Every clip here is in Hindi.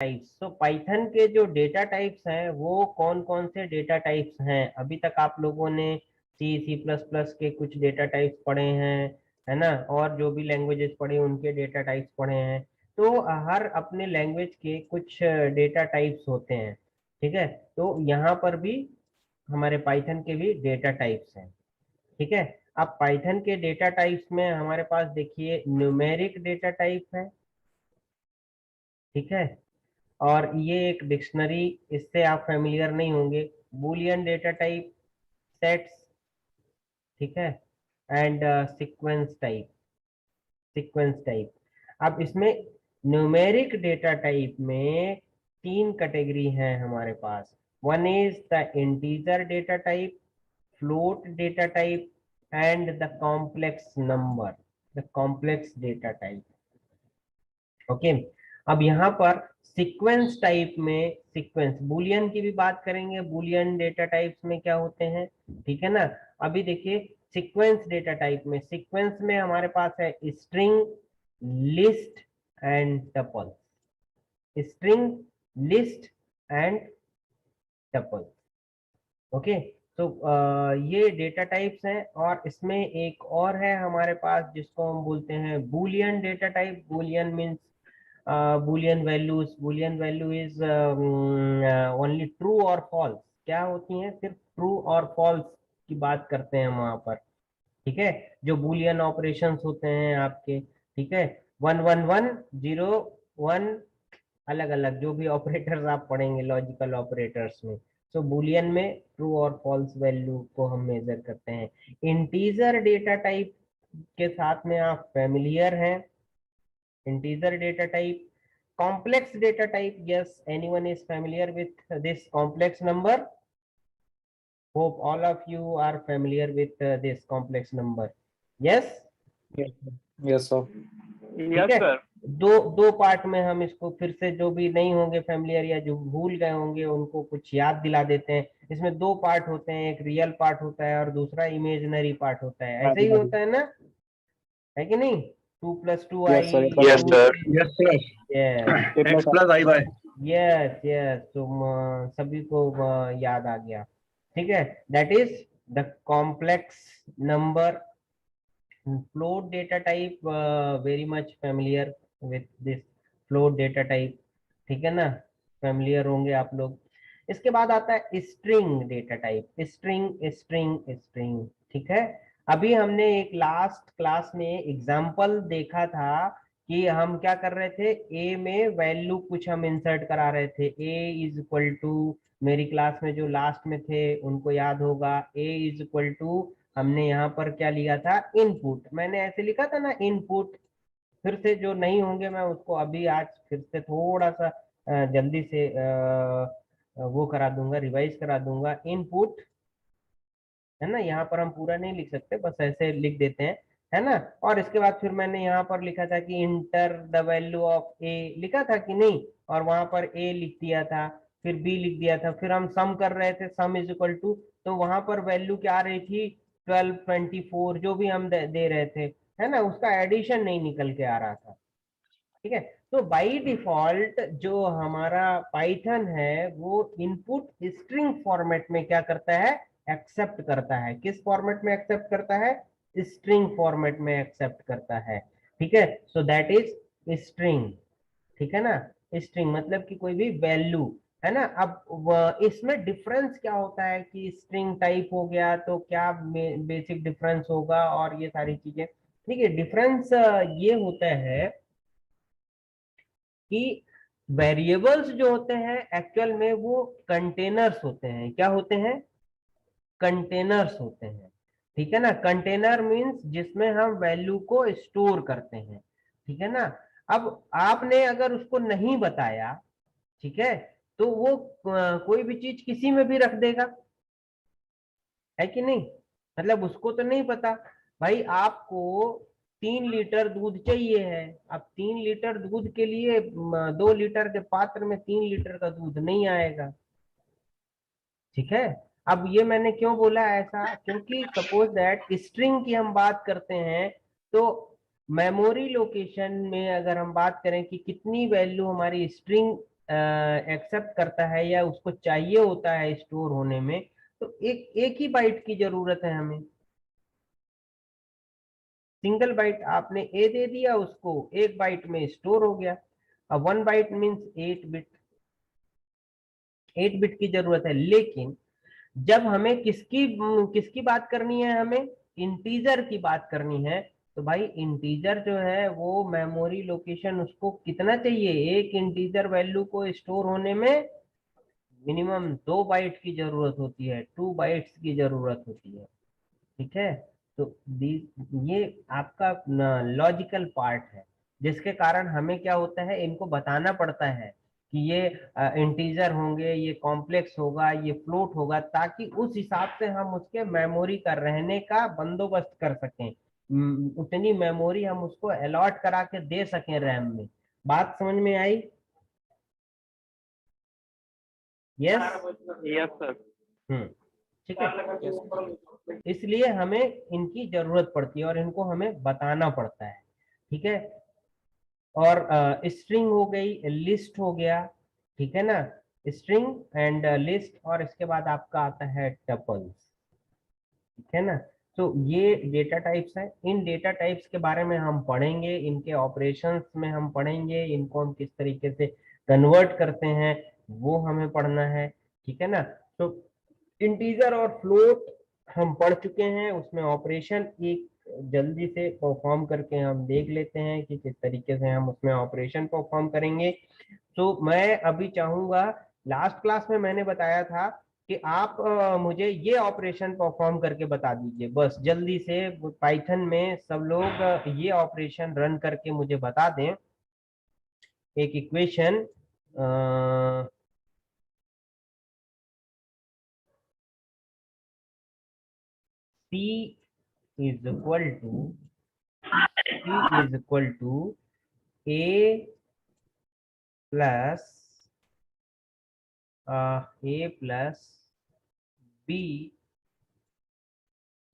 टाइप्स। तो पाइथन के जो डेटा टाइप्स हैं वो कौन कौन से डेटा टाइप्स हैं? अभी तक आप लोगों ने C++ के कुछ डेटा टाइप्स पढ़े हैं, है ना, और जो भी लैंग्वेजेस पढ़े उनके डेटा टाइप्स पढ़े हैं। तो हर अपने लैंग्वेज के कुछ डेटा टाइप्स होते हैं, ठीक है। तो यहाँ पर भी हमारे पाइथन के भी डेटा टाइप्स हैं, ठीक है। अब पाइथन के डेटा टाइप्स में हमारे पास देखिए न्यूमेरिक डेटा टाइप है, ठीक है। और ये एक डिक्शनरी, इससे आप फेमिलियर नहीं होंगे। बूलियन डेटा टाइप, सेट्स, ठीक है, एंड सीक्वेंस टाइप। अब इसमें न्यूमेरिक डेटा टाइप में तीन कैटेगरी है हमारे पास। One is the integer data type, float data type, and the complex number, the complex data type. Okay. अब यहाँ पर सीक्वेंस टाइप में, सीक्वेंस बुलियन की भी बात करेंगे, बुलियन डेटा टाइप्स में क्या होते हैं, ठीक है ना। अभी देखिए सीक्वेंस डेटा टाइप में, सीक्वेंस में हमारे पास है string, list and tuple, string, list and tuple. Okay. तो ये डेटा टाइप्स हैं। और इसमें एक और है हमारे पास जिसको हम बोलते हैं Boolean data type. Boolean means Boolean values. Boolean value is only true और फॉल्स। क्या होती हैं? सिर्फ ट्रू और फॉल्स की बात करते हैं वहां पर, ठीक है। जो बूलियन ऑपरेशंस होते हैं आपके, ठीक है, 1 1 1 0 1, अलग अलग जो भी ऑपरेटर्स आप पढ़ेंगे लॉजिकल ऑपरेटर्स में। सो बूलियन में ट्रू और फॉल्स वैल्यू को हम मेजर करते हैं। इंटीजर डेटा टाइप के साथ में आप फेमिलियर हैं, integer data type. complex data type, yes, anyone is familiar with this complex number? Hope all of you are familiar with this complex number. Yes. Yes, sir. Yes, sir. ठीक है। दो दो पार्ट में हम इसको फिर से, जो भी नहीं होंगे फैमिलियर या जो भूल गए होंगे उनको कुछ याद दिला देते हैं। इसमें दो पार्ट होते हैं, एक रियल पार्ट होता है और दूसरा इमेजिनरी पार्ट होता है। ऐसे ही Imaginary. होता है ना, है कि नहीं? 2 + 2i, Yes, sir. Yes, sir. Yes, sir. Yes It X was plus I by. Yes yes. तो सभी को याद आ गया, ठीक है। That is the complex number. Float data type, very much familiar with this float data type, ठीक है ना, फेमिलियर होंगे आप लोग। इसके बाद आता है string data type. String string string, ठीक है। अभी हमने एक लास्ट क्लास में एग्जांपल देखा था कि हम क्या कर रहे थे, ए में वैल्यू कुछ हम इंसर्ट करा रहे थे। ए इज इक्वल टू, मेरी क्लास में जो लास्ट में थे उनको याद होगा, ए इज इक्वल टू, हमने यहाँ पर क्या लिया था, इनपुट। मैंने ऐसे लिखा था ना इनपुट। फिर से जो नहीं होंगे मैं उसको अभी आज फिर से थोड़ा सा जल्दी से वो करा दूंगा, रिवाइज करा दूंगा। इनपुट, है ना, यहाँ पर हम पूरा नहीं लिख सकते, बस ऐसे लिख देते हैं, है ना। और इसके बाद फिर मैंने यहाँ पर लिखा था कि इंटर द वैल्यू ऑफ ए, लिखा था कि नहीं, और वहां पर ए लिख दिया था, फिर बी लिख दिया था। फिर हम सम कर रहे थे, सम इज इक्वल टू, तो वहां पर वैल्यू क्या आ रही थी, 12 24, जो भी हम दे रहे थे, है ना, उसका एडिशन नहीं निकल के आ रहा था, ठीक है। तो बाई डिफॉल्ट जो हमारा पाइथन है वो इनपुट स्ट्रिंग फॉर्मेट में क्या करता है, एक्सेप्ट करता है। किस फॉर्मेट में एक्सेप्ट करता है? स्ट्रिंग फॉर्मेट में एक्सेप्ट करता है, ठीक है। सो दैट इज स्ट्रिंग, ठीक है ना। स्ट्रिंग मतलब कि कोई भी वैल्यू, है ना। अब इसमें डिफरेंस क्या होता है कि स्ट्रिंग टाइप हो गया तो क्या बेसिक डिफरेंस होगा और ये सारी चीजें, ठीक है। डिफरेंस ये होता है कि वेरिएबल्स जो होते हैं एक्चुअल में वो कंटेनर्स होते हैं। क्या होते हैं? कंटेनर्स होते हैं, ठीक है ना। कंटेनर मींस जिसमें हम वैल्यू को स्टोर करते हैं, ठीक है ना। अब आपने अगर उसको नहीं बताया, ठीक है, तो वो कोई भी चीज किसी में भी रख देगा, है कि नहीं। मतलब उसको तो नहीं पता, भाई आपको 3 लीटर दूध चाहिए है। अब 3 लीटर दूध के लिए 2 लीटर के पात्र में 3 लीटर का दूध नहीं आएगा, ठीक है। अब ये मैंने क्यों बोला ऐसा, क्योंकि सपोज दैट स्ट्रिंग की हम बात करते हैं, तो मेमोरी लोकेशन में अगर हम बात करें कि कितनी वैल्यू हमारी स्ट्रिंग एक्सेप्ट करता है या उसको चाहिए होता है स्टोर होने में, तो एक एक ही बाइट की जरूरत है हमें। सिंगल बाइट आपने ए दे दिया उसको, एक बाइट में स्टोर हो गया। अब 1 बाइट मीन्स 8 बिट, 8 बिट की जरूरत है। लेकिन जब हमें किसकी किसकी बात करनी है, हमें इंटीजर की बात करनी है, तो भाई इंटीजर जो है वो मेमोरी लोकेशन उसको कितना चाहिए, एक इंटीजर वैल्यू को स्टोर होने में मिनिमम 2 बाइट की जरूरत होती है, 2 बाइट्स की जरूरत होती है। ठीक है, तो ये आपका लॉजिकल पार्ट है, जिसके कारण हमें क्या होता है, इनको बताना पड़ता है कि ये इंटीजर होंगे, ये कॉम्प्लेक्स होगा, ये फ्लोट होगा, ताकि उस हिसाब से हम उसके मेमोरी का रहने का बंदोबस्त कर सकें। उतनी मेमोरी हम उसको अलॉट करा के दे सकें रैम में। बात समझ में आई? यस। Yes sir. ठीक है, इसलिए हमें इनकी जरूरत पड़ती है और इनको हमें बताना पड़ता है। ठीक है, और स्ट्रिंग हो गई, लिस्ट हो गया, ठीक है ना, स्ट्रिंग एंड लिस्ट, और इसके बाद आपका आता है टपल्स। ठीक है ना, तो ये डेटा टाइप्स है। इन डेटा टाइप्स के बारे में हम पढ़ेंगे, इनके ऑपरेशंस में हम पढ़ेंगे, इनको हम किस तरीके से कन्वर्ट करते हैं वो हमें पढ़ना है। ठीक है ना, तो इंटीजर और फ्लोट हम पढ़ चुके हैं, उसमें ऑपरेशन एक जल्दी से परफॉर्म करके हम देख लेते हैं कि किस तरीके से हम उसमें ऑपरेशन परफॉर्म करेंगे। तो मैं अभी चाहूंगा, लास्ट क्लास में मैंने बताया था कि आप मुझे ये ऑपरेशन परफॉर्म करके बता दीजिए, बस जल्दी से पाइथन में सब लोग ये ऑपरेशन रन करके मुझे बता दें। एक equation C is equal to A plus B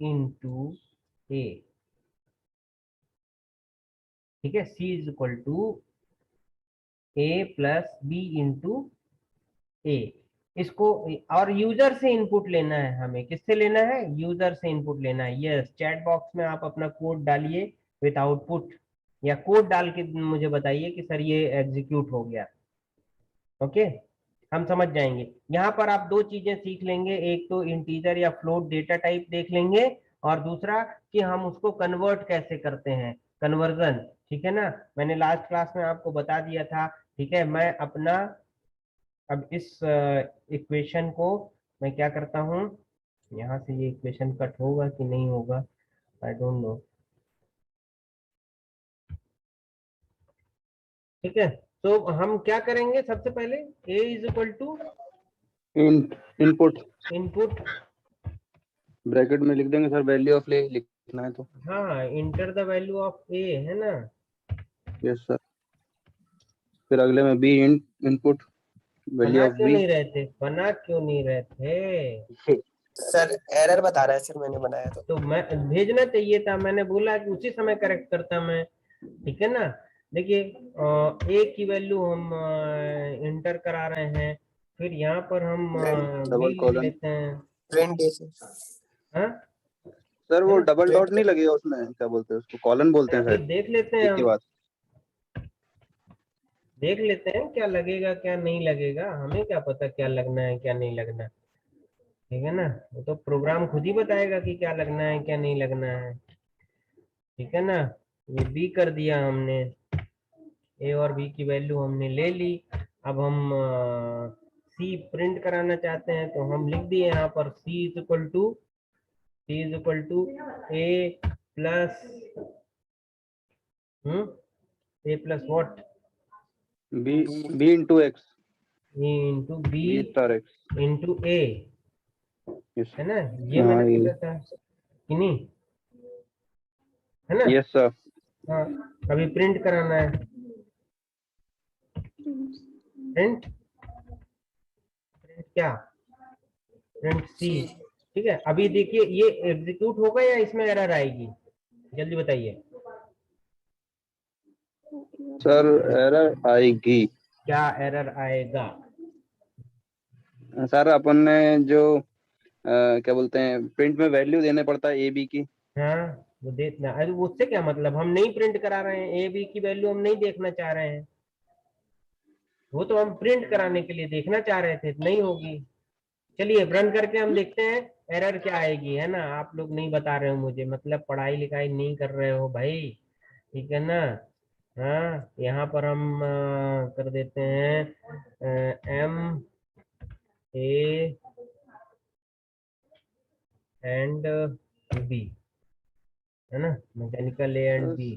into A। ठीक है, C is equal to A plus B into A। इसको और यूजर से इनपुट लेना है हमें, किससे लेना है, यूजर से इनपुट लेना है। यस, चैट बॉक्स में आप अपना कोड डालिए विथ आउटपुट, या कोड डाल के मुझे बताइए कि सर ये एग्जीक्यूट हो गया। ओके, हम समझ जाएंगे। यहाँ पर आप दो चीजें सीख लेंगे, एक तो इंटीजर या फ्लोट डेटा टाइप देख लेंगे, और दूसरा कि हम उसको कन्वर्ट कैसे करते हैं, कन्वर्जन। ठीक है ना, मैंने लास्ट क्लास में आपको बता दिया था। ठीक है, मैं अपना अब इस इक्वेशन को मैं क्या करता हूँ, यहाँ से ये इक्वेशन कट होगा कि नहीं होगा, आई डोंट नो। ठीक है, तो हम क्या करेंगे, सबसे पहले a is equal to input input, bracket में लिख देंगे सर, वैल्यू ऑफ ले लिखना है तो। हाँ, inter the value of a, है ना। यस सर, फिर अगले में बी इनपुट वैल्यू बना ऑफ क्यों बी। नहीं रहे थे, बना क्यों नहीं रहे थे? सर एरर बता रहा है सर, मैंने बनाया तो मैं भेजना चाहिए था, मैंने बोला कि उसी समय करेक्ट करता मैं। ठीक है ना, देखिए a की वैल्यू हम इंटर करा रहे हैं, फिर यहाँ पर हम b डबल लिख कॉलन। लेते हैं। प्रिंट जैसे। हाँ, सर है वो ना, डबल प्रिंट डॉट नहीं लगेगा उसमें, क्या बोलते हैं उसको, कॉलन बोलते हैं फिर शायद। देख लेते हैं एक ही हम, बात। देख लेते हैं क्या लगेगा क्या नहीं लगेगा, हमें क्या पता क्या लगना है क्या नहीं लगना। ठीक है ना, वो तो प्रोग्राम खुद ही बताएगा कि क्या लगना है क्या नहीं लगना है। ठीक है ना, ये बी कर दिया हमने, ए और बी की वैल्यू हमने ले ली। अब हम सी प्रिंट कराना चाहते हैं, तो हम लिख दिए यहाँ पर C is equal to A plus A plus what, B B B into X, into B B star X. Into A, yes. है ना, ये मैंने बोला था कि नहीं, है ना। Yes sir. हाँ, अभी प्रिंट कराना है, प्रिंट प्रिंट क्या, प्रिंट सी। सी। ठीक है, अभी देखिए ये एग्जीक्यूट होगा या इसमें एरर आएगी, जल्दी बताइए। सर एरर आएगी। क्या एरर आएगा? सर अपन ने जो क्या बोलते हैं प्रिंट में वैल्यू देने पड़ता है ए बी की। हाँ, वो देखना, अरे उससे क्या मतलब, हम नहीं प्रिंट करा रहे हैं, ए बी की वैल्यू हम नहीं देखना चाह रहे हैं, वो तो हम प्रिंट कराने के लिए देखना चाह रहे थे, नहीं होगी। चलिए रन करके हम देखते हैं एरर क्या आएगी, है ना। आप लोग नहीं बता रहे हो मुझे, मतलब पढ़ाई लिखाई नहीं कर रहे हो भाई, ठीक है ना। हाँ, यहाँ पर हम कर देते हैं एम ए एंड बी, है ना, mechanical A and B.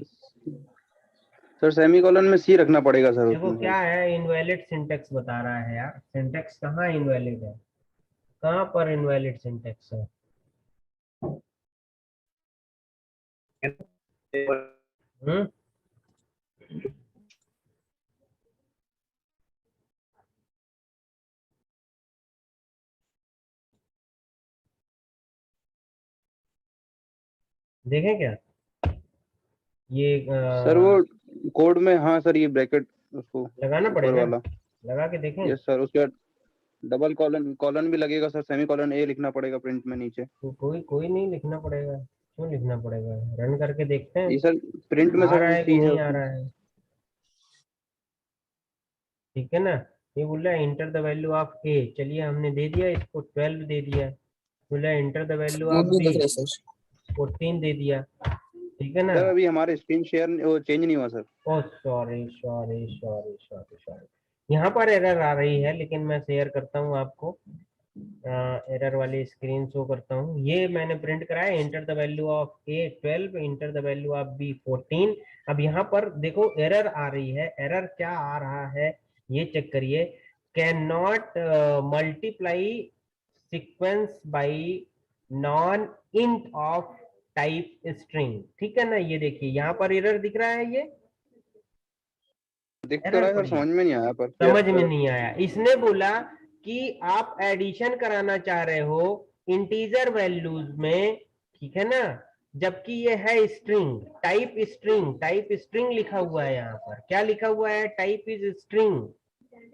Sir semicolon में सी रखना पड़ेगा सर देखो उसमें क्या सर। है, इनवैलिड सिंटेक्स बता रहा है यार, सिंटेक्स कहाँ इनवैलिड है, कहाँ पर इनवैलिड सिंटेक्स है? हम्म, देखें क्या ये सर वो कोड में, हाँ सर ये ब्रैकेट उसको लगाना ऊपर पड़ेगा, वाला। लगा के देखें। यस सर, उसके बाद डबल कॉलन कॉलन भी लगेगा सर, सेमी कॉलन ए लिखना पड़ेगा प्रिंट में नीचे। तो कोई कोई नहीं लिखना पड़ेगा, क्यों लिखना पड़ेगा, रन करके देखते हैं ये सर प्रिंट में आ रहा सर है कि सी है नहीं आ उसमें। रहा है, ठीक है ना। ये बोल रहा है इंटर द वैल्यू ऑफ ए, चलिए हमने दे दिया इसको 12 दे दिया, बोल रहा है इंटर द वैल्यू वो ऑफ नहीं बी, दिख रहे सर। 14 दे दिया, ठीक है ना। सर अभी हमारे स्क्रीन शेयर वो चेंज नहीं हुआ sir. Oh sorry sorry sorry sorry sorry, यहाँ पर एरर आ रही है, लेकिन मैं शेयर करता हूँ आपको, एरर वाली स्क्रीन शो करता हूँ। ये मैंने प्रिंट कराया, enter the value of A 12, enter the value of B 14। अब यहाँ पर देखो एरर आ रही है, एरर क्या आ रहा है ये चेक करिए, can not multiply sequence by non int of type string, ठीक है ना। ये देखिए यहाँ पर एरर दिख रहा है, ये दिख तो एरर रहा है सर, पड़ी, समझ में नहीं आया पर। यस समझ में सर। नहीं आया। इसने बोला कि आप एडिशन कराना चाह रहे हो इंटीजर वैल्यूज में, ठीक है ना, जबकि ये है string, type string, type string लिखा हुआ है यहाँ पर, क्या लिखा हुआ है, टाइप इज स्ट्रिंग,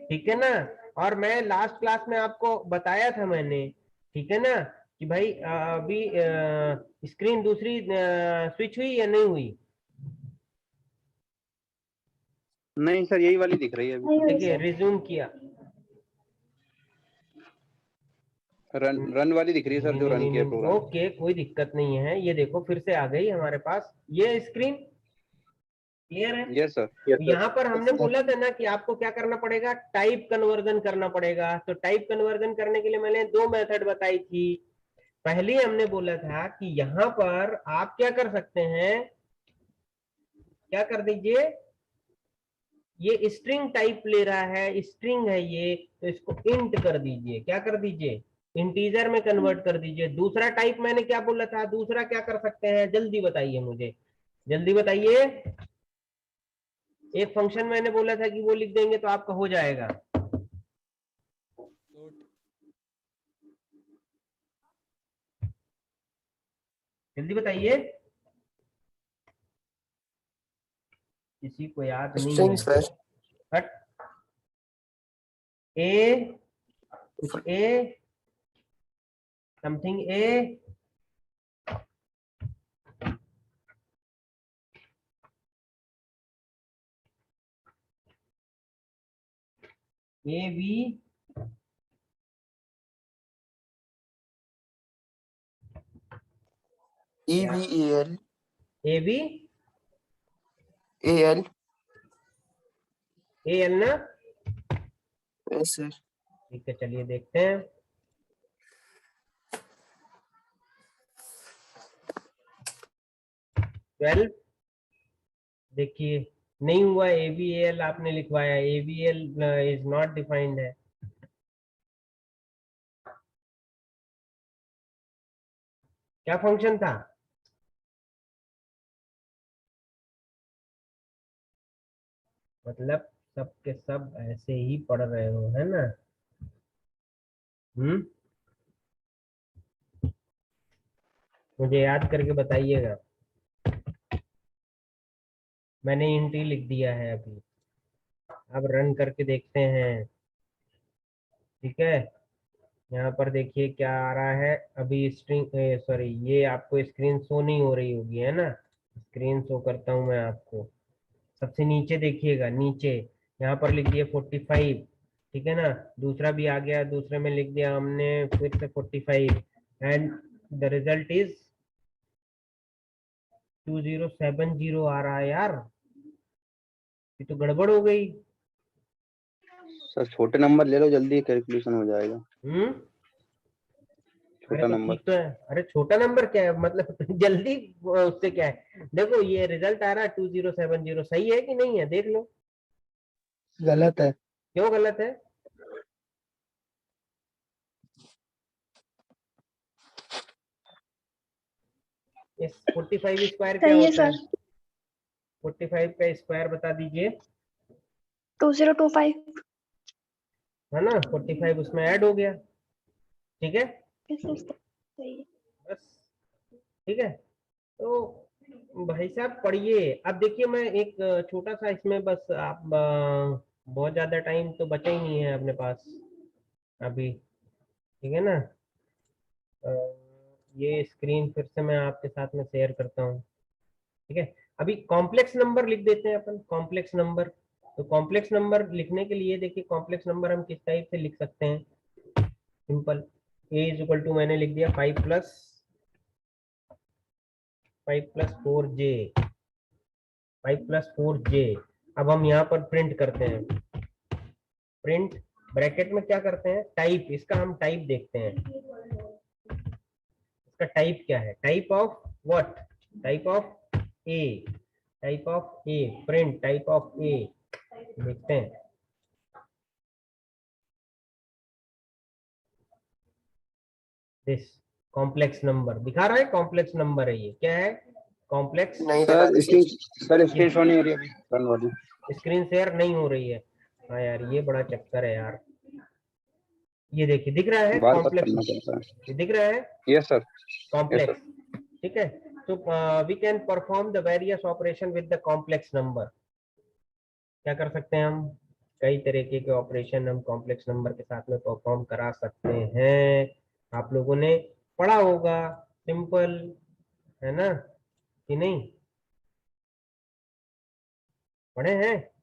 ठीक है ना। और मैं लास्ट क्लास में आपको बताया था मैंने, ठीक है ना, कि भाई अभी स्क्रीन दूसरी स्विच हुई या नहीं हुई? नहीं सर, यही वाली दिख रही है अभी। देखिए रिज्यूम किया, रन वाली दिख रही है सर, नहीं जो नहीं रन नहीं किया नहीं, प्रोग्राम। ओके कोई दिक्कत नहीं है, ये देखो फिर से आ गई हमारे पास ये स्क्रीन, क्लियर है। Yes sir. तो यहाँ पर हमने बोला था ना कि आपको क्या करना पड़ेगा, टाइप कन्वर्जन करना पड़ेगा। तो टाइप कन्वर्जन करने के लिए मैंने दो मेथड बताई थी। पहले हमने बोला था कि यहाँ पर आप क्या कर सकते हैं, क्या कर दीजिए, ये स्ट्रिंग टाइप ले रहा है, स्ट्रिंग है ये, तो इसको इंट कर दीजिए, क्या कर दीजिए, इंटीजर में कन्वर्ट कर दीजिए। दूसरा टाइप मैंने क्या बोला था, दूसरा क्या कर सकते हैं, जल्दी बताइए मुझे, जल्दी बताइए। एक फंक्शन मैंने बोला था कि वो लिख देंगे तो आपका हो जाएगा, जल्दी बताइए, किसी को याद नहीं स्ट्रिंग है। सर। हट, ए, कुछ A, something A, A B, EVEL A B, AL। A L ना, यस सर। ठीक है चलिए देखते हैं। 12, देखिए नहीं हुआ, एबीएल आपने लिखवाया, एबीएल इज नॉट डिफाइंड है, क्या फंक्शन था, मतलब सब के सब ऐसे ही पढ़ रहे हो, है ना। मुझे याद करके बताइएगा, मैंने इंट ही लिख दिया है अभी, अब रन करके देखते हैं। ठीक है, यहाँ पर देखिए क्या आ रहा है। अभी स्ट्रिंग सॉरी, ये आपको स्क्रीन शो नहीं हो रही होगी, है ना। स्क्रीन शो करता हूँ मैं आपको। सबसे नीचे देखिएगा, नीचे यहाँ पर लिख दिया 45। ठीक है ना, दूसरा भी आ गया, दूसरे में लिख दिया हमने फिर से 45 एंड द रिजल्ट इज 2070 आ रहा है यार। ये तो गड़बड़ हो गई। सर छोटे नंबर ले लो, जल्दी कैलकुलेशन हो जाएगा। अरे छोटा तो नंबर। ठीक तो है। अरे छोटा नंबर क्या है, मतलब जल्दी उससे क्या है। देखो ये रिजल्ट आ रहा है 2070, सही है कि नहीं है, देख लो। गलत है। क्यों गलत है? इस 45 स्क्वायर क्या सही है होता है? सर। 45 का स्क्वायर बता दीजिए। 2025। है ना, 45 उसमें ऐड हो गया। ठीक है, सही है। बस। ठीक है, तो भाई साहब पढ़िए। अब देखिए मैं एक छोटा सा इसमें बस आप बहुत ज्यादा टाइम तो बचा ही नहीं है अपने पास अभी। ठीक है ना, अ, ये स्क्रीन फिर से मैं आपके साथ में शेयर करता हूँ। ठीक है, अभी कॉम्प्लेक्स नंबर लिख देते हैं अपन, कॉम्प्लेक्स नंबर। तो कॉम्प्लेक्स नंबर लिखने के लिए देखिए, कॉम्प्लेक्स नंबर हम किस टाइप से लिख सकते हैं। Simple, A is equal to मैंने लिख दिया 5 + 4j, 5 + 4j। अब हम यहाँ पर प्रिंट करते हैं। प्रिंट ब्रैकेट में क्या करते हैं, टाइप, इसका हम टाइप देखते हैं। इसका टाइप क्या है, type of what, type of A, type of A, print type of A देखते हैं। दिस कॉम्प्लेक्स नंबर दिखा रहा है, कॉम्प्लेक्स नंबर है, ये क्या है, कॉम्प्लेक्स। नहीं दिखा सर रहा screen, sir. Sir screen shot नहीं हो रही अभी, रन वाली। स्क्रीन शेयर नहीं हो रही है। हाँ यार, ये बड़ा चक्कर है यार। ये देखिए दिख रहा है बार बार कॉम्प्लेक्स, करना पड़ता है। ये दिख रहा है yes sir. Yes sir. Complex. ठीक है, तो we can perform the various operation with the complex number. क्या कर सकते हैं हम, कई तरीके के ऑपरेशन हम कॉम्प्लेक्स नंबर के साथ में परफॉर्म करा सकते हैं। आप लोगों ने पढ़ा होगा, सिंपल है ना कि नहीं, पढ़े हैं?